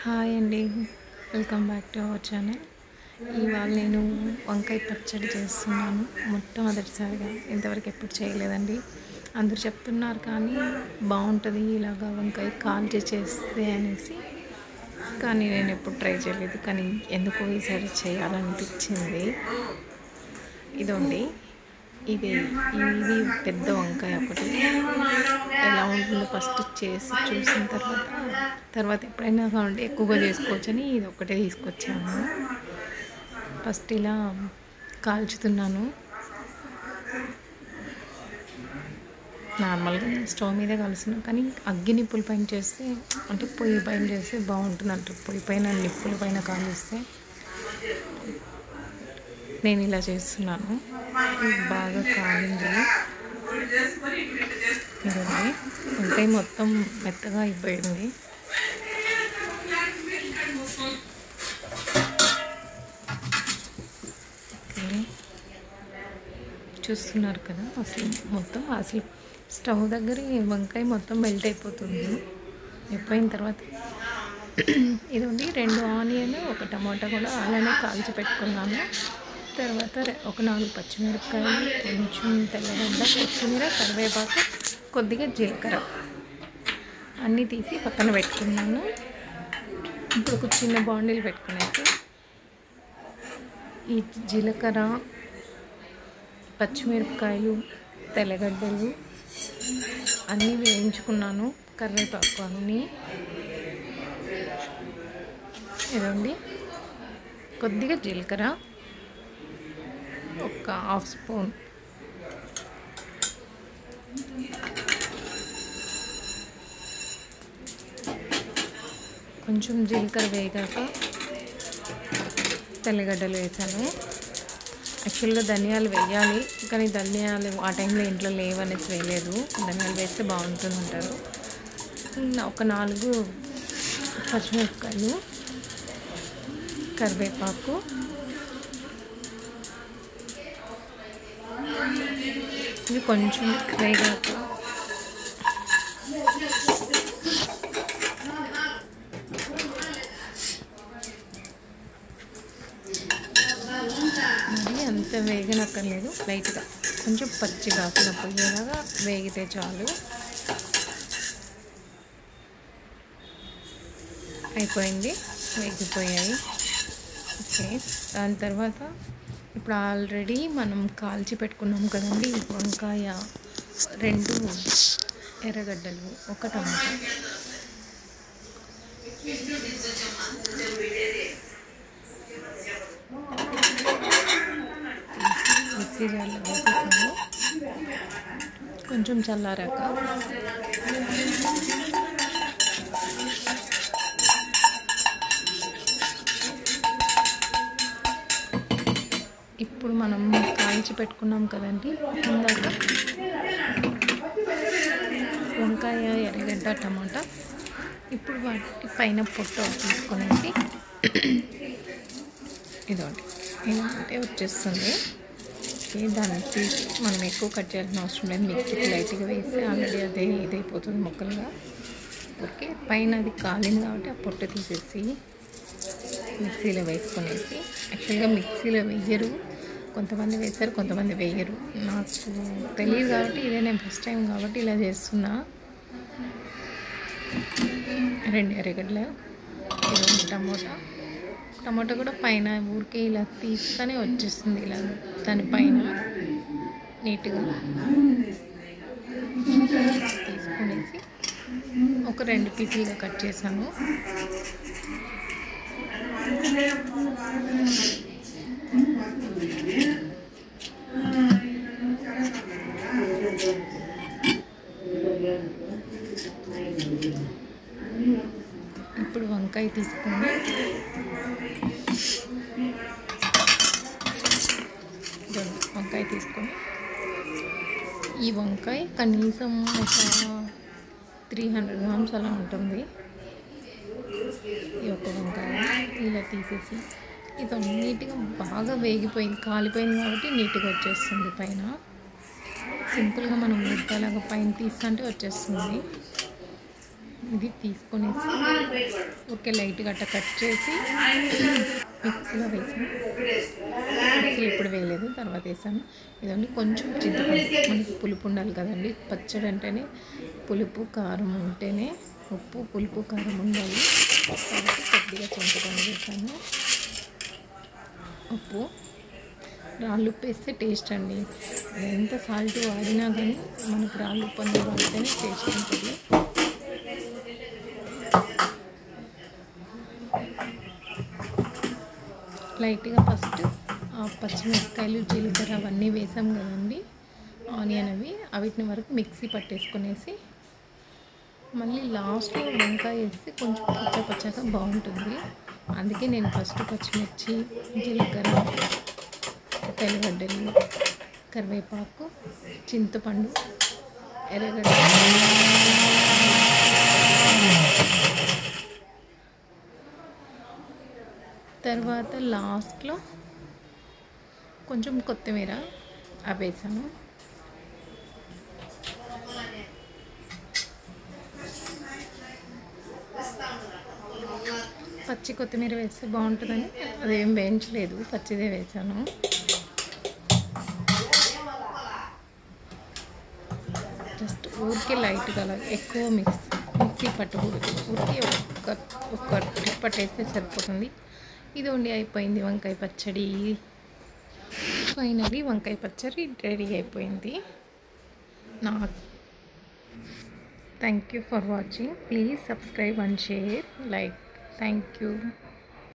Hi అండి, welcome back to our channel. ఇవాళ నేను వంకాయ పచ్చడి చేస్తున్నాను. మొట్టమొదటిసారిగా, ఇంతవరకు ఎప్పుడు చేయలేదండి. అందరు చెప్తున్నారు కానీ బాగుంటుంది ఇలాగా వంకాయ కాల్చి చేస్తే అనేసి, కానీ నేను ఎప్పుడు ట్రై చేయలేదు. కానీ ఎందుకో ఈసారి చేయాలనిపించింది. ఇదండి, ఇది పెద్ద వంకాయ ఒకటి ఎలా ఉంటుందో ఫస్ట్ చేసి చూసిన తర్వాత ఎప్పుడైనా కావాలంటే ఎక్కువగా చేసుకోవచ్చని ఇది ఒక్కటే తీసుకొచ్చాను. ఫస్ట్ ఇలా కాల్చుతున్నాను. నార్మల్గా నేను స్టవ్ మీదే కాలుస్తున్నాను, కానీ అగ్గి నిప్పుల పైన చేస్తే, అంటే పొయ్యి పైన చేస్తే బాగుంటుంది అంటారు. పొయ్యి పైన నిప్పుల పైన కాలుస్తే నేను ఇలా చేస్తున్నాను. ఇది బాగా కాలింది. ఇదండి, వంకాయ మొత్తం మెత్తగా అయిపోయింది. చూస్తున్నారు కదా, అసలు స్టవ్ దగ్గర వంకాయ మొత్తం మెల్ట్ అయిపోతుంది. అయిపోయిన తర్వాత ఇదండి, 2 ఆనియన్, 1 టమాటా కూడా అలానే కాల్చి పెట్టుకున్నాను. తర్వాత ఒక 4 పచ్చిమిరపకాయలు, కొంచెం తెల్లగడ్డ, కొత్తిమీర, కరివేపాకు, కొద్దిగా జీలకర్ర అన్నీ తీసి పక్కన పెట్టుకున్నాను. ఇప్పుడు ఒక చిన్న బాండిల్ పెట్టుకునేసి ఈ జీలకర్ర, పచ్చిమిరపకాయలు, తెల్లగడ్డలు అన్నీ వేయించుకున్నాను. కరివేపాకు అన్నీ ఇదండి, కొద్దిగా జీలకర్ర, ఒక 1/2 స్పూన్ కొంచెం జీలకర్ర వేగాక తెల్లగడ్డలు వేసాను. యాక్చువల్గా ధనియాలు వేయాలి, కానీ ధనియాలు ఆ టైంలో ఇంట్లో లేవనేసి వేయలేదు. ధనియాలు వేస్తే బాగుంటుంది అంటారు. ఒక 4 పచ్చిమిరపకాయలు, కరివేపాకు, ఇది కొంచెం వేగాక మరి అంత వేగనక్కర్లేదు, లైట్గా కొంచెం పచ్చిగా పోయేలాగా వేగితే చాలు. అయిపోయింది, వేగిపోయాయి. ఓకే, దాని తర్వాత ఇప్పుడు ఆల్రెడీ మనం కాల్చి పెట్టుకున్నాం కదండి వంకాయ, 2 ఎర్రగడ్డలు, 1 టమాటా, మిక్సీ జార్లో వేసేసాను. కొంచెం చల్లారాక ఇప్పుడు మనం కాల్చి పెట్టుకున్నాం కదండి ఇందాక వంకాయ, ఎర్రగడ్డ, టమాటా. ఇప్పుడు వాటి పైన పొట్టు తీసుకునేసి ఇదొకటి ఇలా అంటే వచ్చేస్తుంది. దాన్ని తీసి మనం ఎక్కువ కట్ చేయాల్సిన అవసరం లేదు. మిక్సీకి లైట్గా వేసి ఆల్రెడీ అదే ఇదైపోతుంది ముక్కలుగా. ఓకే, పైన అది కాలింది కాబట్టి ఆ పొట్టు తీసేసి మిక్సీలో వేసుకునేసి, యాక్చువల్గా మిక్సీలో వేయరు, కొంతమంది వేస్తారు, కొంతమంది వేయరు. నాకు తెలియదు కాబట్టి, ఇదే నేను ఫస్ట్ టైం కాబట్టి ఇలా చేస్తున్నా. 2 ఎర్రగడ్డలు, 2 టమాటా కూడా పైన ఊరికే ఇలా తీస్తూనే వచ్చేస్తుంది. ఇలా దానిపైన నీట్గా తీసుకునేసి ఒక 2 పీసులుగా కట్ చేసాను. ఇప్పుడు వంకాయ తీసుకొని ఈ వంకాయ కనీసం ఒక 300 గ్రామ్స్ అలా ఉంటుంది. ఈ ఒక వంకాయ ఇలా తీసేసి ఇది నీట్గా బాగా వేగిపోయింది, కాలిపోయింది కాబట్టి నీట్గా వచ్చేస్తుంది. పైన సింపుల్గా మనం ముద్దలాగా పైన తీస్తుంటే వచ్చేస్తుంది. ఇది తీసుకొనేసి ఓకే లైట్గా అట్లా కట్ చేసి మిక్సీలో వేసాను. మిక్సీలో ఇప్పుడు వేయలేదు, తర్వాత వేసాను. ఇదండి కొంచెం చింతపండు, మనకి పులుపు ఉండాలి కదండి. పచ్చడి అంటేనే పులుపు కారం ఉంటేనే, ఉప్పు పులుపు కారం ఉండాలి. కాబట్టి కొద్దిగా చింతపండు వేసాను. ఉప్పు, రాళ్ళు ఉప్పు వేస్తే టేస్ట్ అండి. ఎంత సాల్ట్ వాడినా కానీ మనకు రాళ్ళు ఉప్పు అనేది వాడితేనే టేస్ట్ ఉంటుంది. లైట్గా ఫస్ట్ పచ్చిమిరపకాయలు జీలకర్ర అవన్నీ వేసాం కదండి, ఆనియన్ వీటిని వరకు మిక్సీ పట్టేసుకునేసి మళ్ళీ లాస్ట్లో వంకాయ వేసి కొంచెం పచ్చగా బాగుంటుంది. అందుకే నేను ఫస్ట్ పచ్చిమిర్చి, జీలకర్ర, తెల్లగడ్డలు, కరివేపాకు, చింతపండు, ఎర్రగడ్డ, తర్వాత లాస్ట్లో కొంచెం కొత్తిమీర వేసాను. పచ్చి కొత్తిమీర వేస్తే బాగుంటుందని అదేం వేయించలేదు, పచ్చిదే వేసాను. జస్ట్ ఊరికే లైట్గా అలా ఎక్కువ మిక్సీ పట్టకూడదు, ఊరికే ఒక్క ట్రిప్ పట్టేస్తే సరిపోతుంది. ఇది వండి అయిపోయింది వంకాయ పచ్చడి. ఫైనలీ వంకాయ పచ్చడి రెడీ అయిపోయింది. Thank you for watching. Please subscribe and share, like. Thank you.